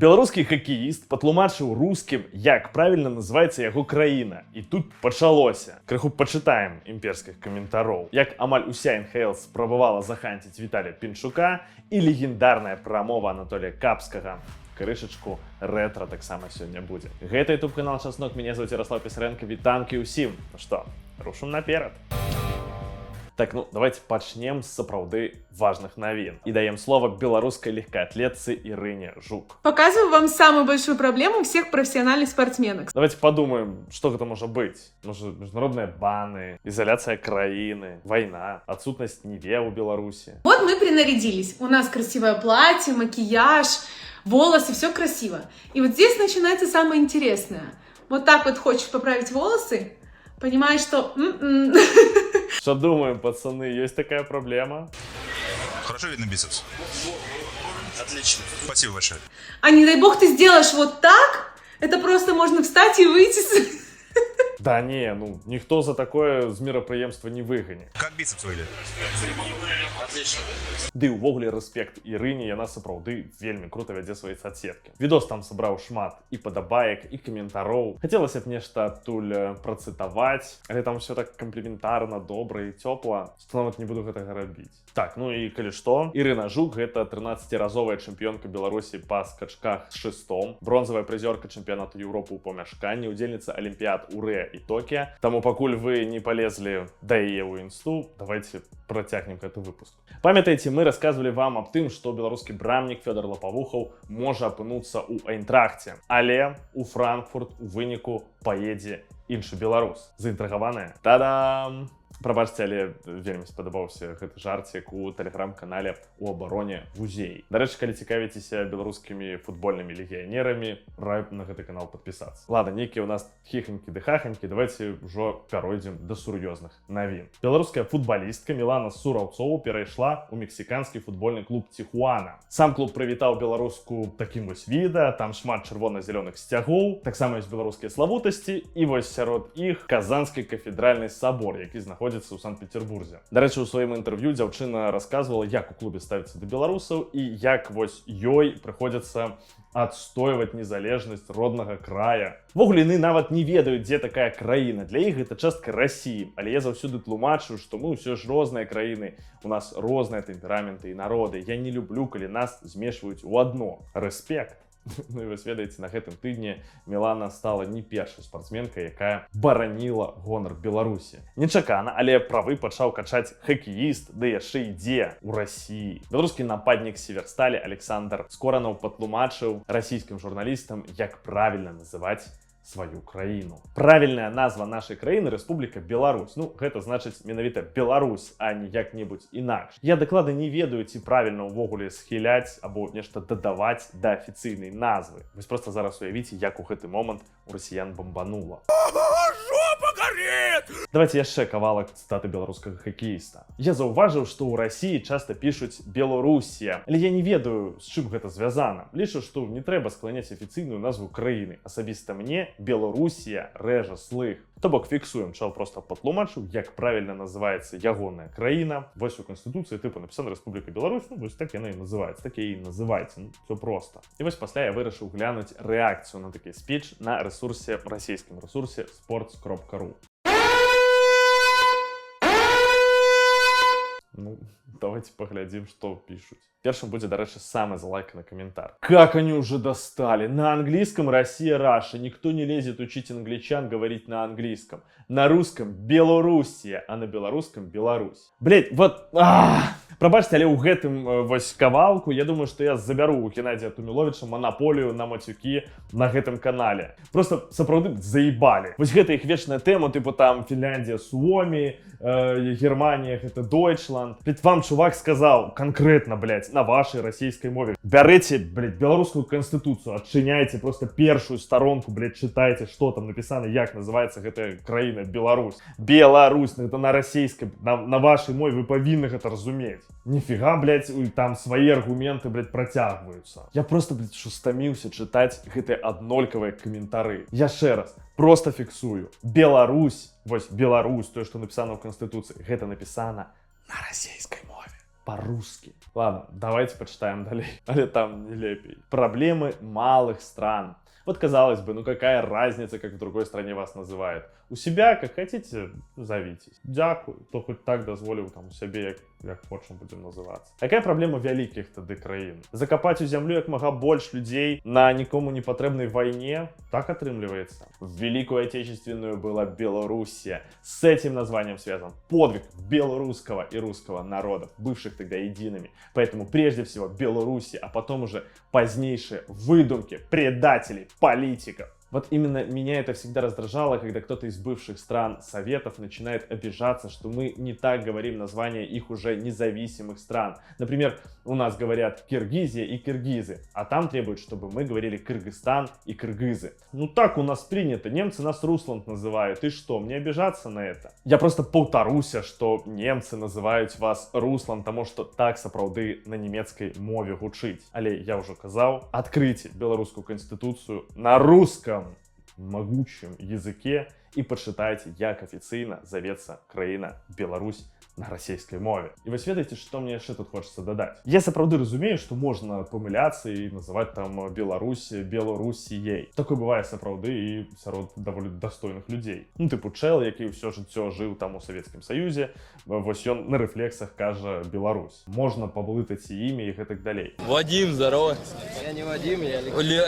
Беларускі хакеіст патлумачыў рускім, як правільна называецца яго краіна. І тут пачалося. Крыху пачытаем імперскіх каментароў. Як амаль уся НХЛ спрабавала заханціць Віталія Пінчука і легендарная прамова Анатолія Капскага. Крышачку рэтра таксама сёння будзе. Гэта YouTube канал Часнок, мяне зовут Ярослав Пісаренко, вітанкі ўсім. Ну што, рушым наперад. Так, ну, давайте пачнем з сапраўды важных навін. И даем слово белорусской легкоатлетце Ирине Жук. Показываю вам самую большую проблему всех профессиональных спортсменок. Давайте подумаем, что это может быть. Может, международные баны, изоляция краины, война, отсутность НИВЕ у Беларуси. Вот мы принарядились. У нас красивое платье, макияж, волосы, все красиво. И вот здесь начинается самое интересное. Вот так вот хочешь поправить волосы, понимаешь, что... Что думаем, пацаны, есть такая проблема? Хорошо видно бицепс? Отлично. Спасибо большое. А не дай бог ты сделаешь вот так, это просто можно встать и выйти. Да не, ну, никто за такое з мерапрыемства не выгоне. Как бицепс выглядит? Отлично. Ды і ўвогуле рэспект Ірыне, яна сапраўды вельмі крута вядзе свае соцсеткі. Відос там сабраў шмат і падабаек, і каментароў. Хацелася б нешта адтуль працытаваць, але там все так камплементарна, добра і цёпла, што нават не буду гэтага рабіць. Так, ну і калі што, Ірына Жук гэта 13-разовая чэмпіёнка Беларусі па скачках з шыстом, бронзавая прызёрка чэмпіянату Еўропы ў памяшканні, удзельніца алімпіяд у Рэ і Токіа. Таму пакуль вы не полезли да яе ў інсту, давайте працягнем гэты выпуск. Памятаеце, мы рассказывали вам аб тым, што беларускі брамнік Фёдор Лапавухаў можа апынуцца ў Айнтрахце, але у Франкфурт у выніку паедзе іншы беларус. Заінтрыгаваныя? Та-дам! Прабачце, але вельмі спадабаўся гэты жарцік у тэлеграм-канале «У абароне вузей». Дарэчы, калі цікавіцеся беларускімі футбольнымі легіянерамі, раю на гэты канал падпісацца. Ладно, нейкія ў нас хіханькі ды хаханькі, давайте ўжо пяройдзем да сур'ёзных навін. Беларуская футбалістка Мілана Сураўцова перайшла ў мексіканскі футбольны клуб «Тихуана». Сам клуб прывітаў беларуску такім вось відэа, там шмат чырвона-зялёных сцягоў, таксама ёсць беларускія славутасці, і вось сярод іх Казанскі кафедральны сабор, які знаходзіцца у Санкт-Петербурзе. Дарэчы, у сваім інтэрв'ю дзяўчына расказвала, як у клубе ставіцца да беларусаў і як вось ёй прыходзіцца адстойваць незалежнасць роднага края. Ввогуле, яны нават не ведаюць, дзе такая краіна. Для іх гэта частка Расіі, але я заўсёды тлумачу, што мы ўсё ж розныя краіны, у нас розныя тэмпераменты і народы. Я не люблю, калі нас змешваюць у адно. Рэспект. Ну і вы ведаеце, на гэтым тыдні Мілана стала не першай спартсменкай, якая бараніла гонар Беларусі. Нечакана, але правы пачаў качаць хакеіст, ды яшчэ ідзе ў Расіі. Беларускі нападнік Северсталі Александр Скоранаў патлумачыў расійскім журналістам, як правільна называць сваю краіну. Правільная назва нашай краіны Рэспубліка Беларусь. Ну, гэта значыць менавіта Беларусь, а не як-небудзь інакш. Я дакладна не ведаю, ці правільна ўвогуле схіляць або нешта дадаваць да афіцыйнай назвы. Вось проста зараз уявіце, як у гэты момант у расіян бамбанула. Давайте яшчэ кавалак цытаты беларускага хакеіста. Я заўважыў, што ў Расіі часта пішуць Беларусія, але я не ведаю, з чым гэта звязана. Лічу, што не трэба скланяць афіцыйную назву краіны. Асабіста мне Беларусія рэжа слых. То бок фіксуем, чал проста патлумачыў, як правільна называецца ягоная краіна. Вось у Канстытуцыі тыпу напісана Рэспубліка Беларусь, ну вось так яна і называецца, так і называецца, ну всё проста. І вось пасля я вырашыў глянуць рэакцыю на такі спіч на рэсурсе, расійскім рэсурсе sports.ru. Ну, давайте поглядим, что пишут. Первым будет, дарэчы, самый залайканный комментарий. Как они уже достали? На английском Россия, Раша. Никто не лезет учить англичан говорить на английском. На русском Белоруссия, а на белорусском Беларусь. Блять, вот... Прабачце, але ў гэтым вось кавалку, я думаю, што я забяру у Геннадія Туміловіча манаполію на мацюкі на гэтым канале. Просто сапраўды заебалі. Вось гэта іх вечная тэма, тыпу там Фінляндія, Суомі, Германія, гэта Дойчланд. Блять, вам чувак сказаў конкретно, блять, на вашей расійскай мове. Бярыце, блять, беларускую канстытуцыю, адчыняйце просто першую старонку, блять, чытайце, што там напісана, як называецца гэтая краіна Беларусь. Беларусь, это на расійскай, на вашай мове вы павінны гэта разумець. Нифига, блять, там свои аргументы, блять, протягиваются. Я просто, блять, стаміўся чытаць гэтыя аднолькавыя каментары. Яшчэ раз, просто фіксую. Беларусь, вось Беларусь, тое, што напісана ў Канстытуцыі, гэта напісана на расійскай мове. по-русски. Ладно, давайте почитаем далее. Але там не лепей. Проблемы малых стран. Вот казалось бы, ну какая разница, как в другой стране вас называют. У себя, как хотите, зовитесь. Дякую, то хоть так дозволив там у себе, як хочем будем называться. Какая проблема вялікіх тады краін? Закопать у зямлю як мага больш людей на никому не потребной войне? Так отрымливается. В Великую Отечественную была Белоруссия. С этим названием связан подвиг белорусского и русского народов, бывших тогда едиными. Поэтому прежде всего Белоруссия, а потом уже позднейшие выдумки предателей, политиков. Вот именно меня это всегда раздражало, когда кто-то из бывших стран Советов начинает обижаться, что мы не так говорим названия их уже независимых стран. Например, у нас говорят Киргизия и киргизы, а там требуют, чтобы мы говорили Кыргызстан и кыргызы. Ну так у нас принято, немцы нас Русланд называют, и что, мне обижаться на это? Я просто повторюся, что немцы называют вас Руслан, потому что так сапраўды на немецкой мове гучыць. Але я уже казал, откройте белорусскую конституцию на русском могучем языке и почитайте, як официально зовется краина Беларусь на расійскай мове. І вось ведаеце, што мне яшчэ тут хочется дадаць. Я сапраўды разумею, што можна памыляцца і называць там Беларусь Беларусіяй. Такое бывае сапраўды і сярод даволі дастойных людзей. Ну, тыпу Чэл, які ўсё жыццё жыў там у Савецкім Саюзе, вось ён на рэфлексах кажа Беларусь. Можна паблытаць і імя і гэтак далей. Вадим, здорово. Я не Вадим, я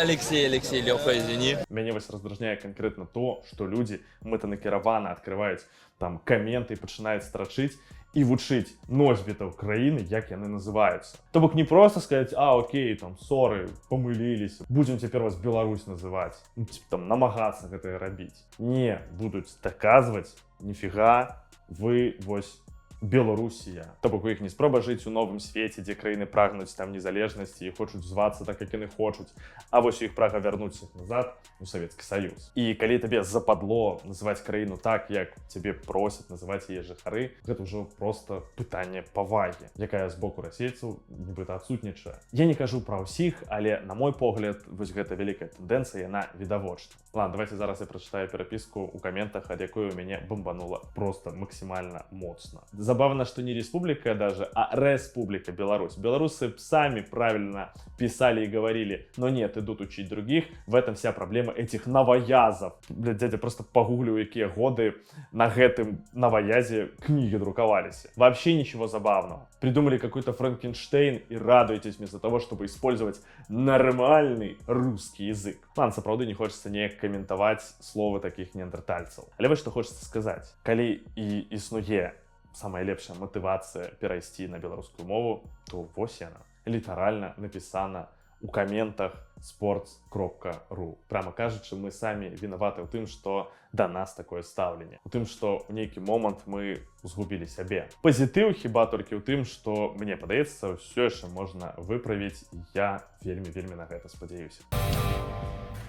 Алексей, Лёха, извини. Мяне вось раздражняе канкрэтна то, што людзі мэтанакіравана адкрываюць там каменты і пачынаюць страчыць і вучыць носьбітаў краіны, як яны называюцца. То бок не просто сказаць, окей, там, соры, памыліліся, будзем цяпер вас Беларусь называць, ну, там, намагацца гэтае рабіць. Не, будуць даказваць, ніфіга, вы вось Белоруссия. То бок у іх не спроба жыць у новым свеце, дзе краіны прагнуць там незалежнасці і хочуць звацца так, як яны хочуць, а вось у іх прага вярнуць іх назад у Савецкі Саюз. І калі табе западло называць краіну так, як цябе просяць называць яе жыхары, гэта ўжо просто пытанне павагі, якая з боку расейцаў нібыта адсутнічае. Я не кажу пра ўсіх, але на мой погляд, вось гэта вялікая тэндэнцыя, яна відавочна. Ладно, давайте зараз я прачытаю перапіску у каментах, ад якой у мяне бомбанула просто максимально моцна. Забавно, что не республика даже, а республика Беларусь. Белорусы сами правильно писали и говорили, но нет, идут учить других. В этом вся проблема этих новоязов. Блядь, дядя, просто погуглю, какие годы на гэтым новоязе книги друковались. Вообще ничего забавного. Придумали какой-то Франкенштейн и радуетесь вместо того, чтобы использовать нормальный русский язык. Ладно, сапраўды не хочется не комментовать словы таких неандертальцев. Але вот что хочется сказать. Калі і існуе самая лепшая мотивация перайсці на беларускую мову, то вось яна. Літаральна напісана у каментах sports.ru. Прямо кажучы, мы самі вінаваты ў тым, што да нас такое стаўленне. У тым, што ў нейкі момант мы згубілі сябе. Пазітыў хіба толькі ў тым, што, мне падаецца, ўсё яшчэ можна выправіць, і я вельмі на гэта спадзяюся.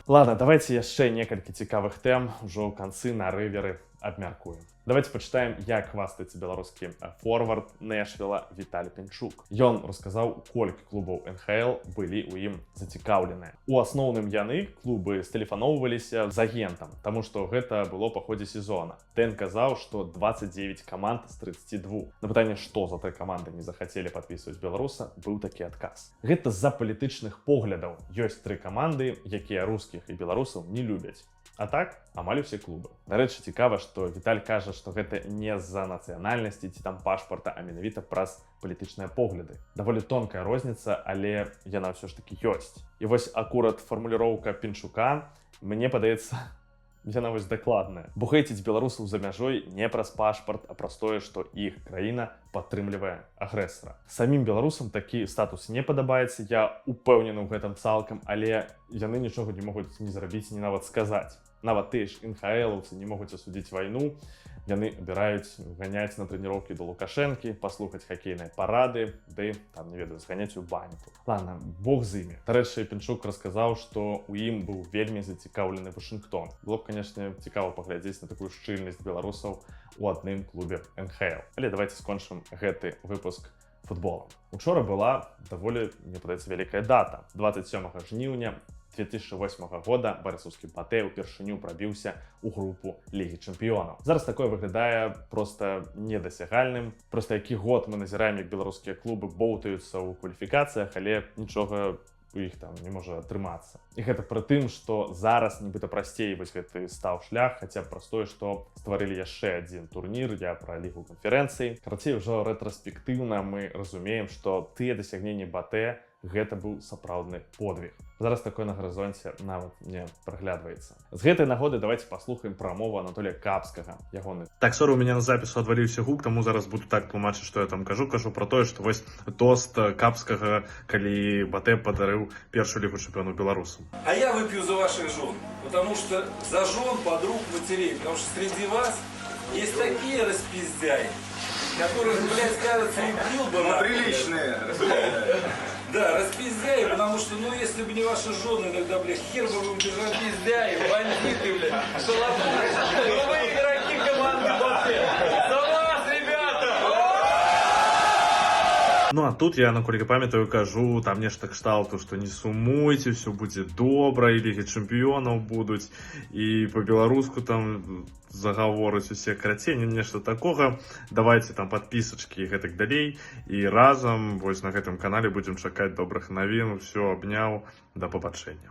Ладно, давайте яшчэ некалькі цікавых тэм ужо ў канцы на рыверы абмяркуем. Давайте почитаем, як хвастаецца беларускі форвард Нэшвіла Віталь Пенчук. Ён расказаў, колькі клубаў НХЛ былі ў ім зацікаўленыя. У асноўным яны, клубы, стэлефаноўваліся з агентам, таму што гэта было па ходзе сезона. Тэн казаў, што 29 каманд з 32. На пытанне, што за тры каманды не захацелі падпісваць беларуса, быў такі адказ. Гэта з-за палітычных поглядаў. Ёсць тры каманды, якія рускіх і беларусаў не любяць. А так, амаль усе клубы. Дарэчы, цікава, што Віталь кажа, што гэта не з-за нацыянальнасці ці там пашпарта, а менавіта праз палітычныя погляды. Даволі тонкая розніца, але яна ўсё ж такі ёсць. І вось акурат фармуліроўка Пенчука, мне падаецца, яна вось дакладная. Бо хейціць беларусаў за мяжой не праз пашпарт, а праз тое, што іх краіна падтрымлівае агрэсара. Самім беларусам такі статус не падабаецца, я упэўнены ў гэтым цалкам, але яны нічога не могуць ні зрабіць, ні нават сказаць. Нават тыя ж НХЛаўцы не могуць асудзіць вайну, яны абіраюць ганяць на трэніроўкі да Лукашэнкі, паслухаць хакейныя парады, ды, там, не ведаю, зганяць у баньку. Ладно, бог з імі. Дарэчы, Пенчук расказаў, што ў ім быў вельмі зацікаўлены Вашынгтон. Было б, канешне, цікава паглядзець на такую шчыльнасць беларусаў у адным клубе НХЛ. Але давайте скончым гэты выпуск футболом. Учора была даволі, мне падаецца, вялікая дата. 27 жніўня 2008 года барысаўскі Батэ ўпершыню прабіўся ў групу Лігі Чэмпіёнаў. Зараз такое выглядае проста недасягальным. Проста які год мы назіраем, як беларускія клубы боўтаюцца ў кваліфікацыях, але нічога у іх там не можа атрымацца. І гэта пры тым, што зараз нібыта прасцей вось гэты стаў шлях, хаця б праз тое, што стварылі яшчэ адзін турнір, я пра лігу канферэнцый. Карацей, ужо рэтраспектыўна мы разумеем, што тыя дасягненні Батэ гэта быў сапраўдны подвиг. Зараз такое на гарызонце нават не праглядваецца. З гэтай нагоды давайте паслухаем прамову Анатолія Капскага. Ягоны. Так, сорі, у меня на запісу адваліўся гук, таму зараз буду так тлумачыць, што я там кажу пра тое, што вось тост Капскага, калі Батэ падарыў першую лігу чэмпіёнаў беларусам. А я выпью за ваших жен, потому что за жен, подруг, матерей, потому что среди вас есть такие распиздяи, которых, блядь, кажется, любил бы... Приличные распиздяи. Да, распиздяи, потому что, ну, если бы не ваши жены, тогда, блядь, хер бы вы были распиздяи, бандиты, блядь, шалопуты. Ну, вы игроки команды Батэ. За вас, ребята! Ну а тут я, наколькі памятаю, кажу там нешта кшталту, што не сумуйце, все будзе добра, і лігі чэмпіёнаў будуць, і па-беларуску там загаворыць усе, карацей, нешта такога. Давайте там подпісачкі і гэтак далей, і разам вось на гэтым канале будзем чакаць добрых навін. Усё, абняў, да пабачэння.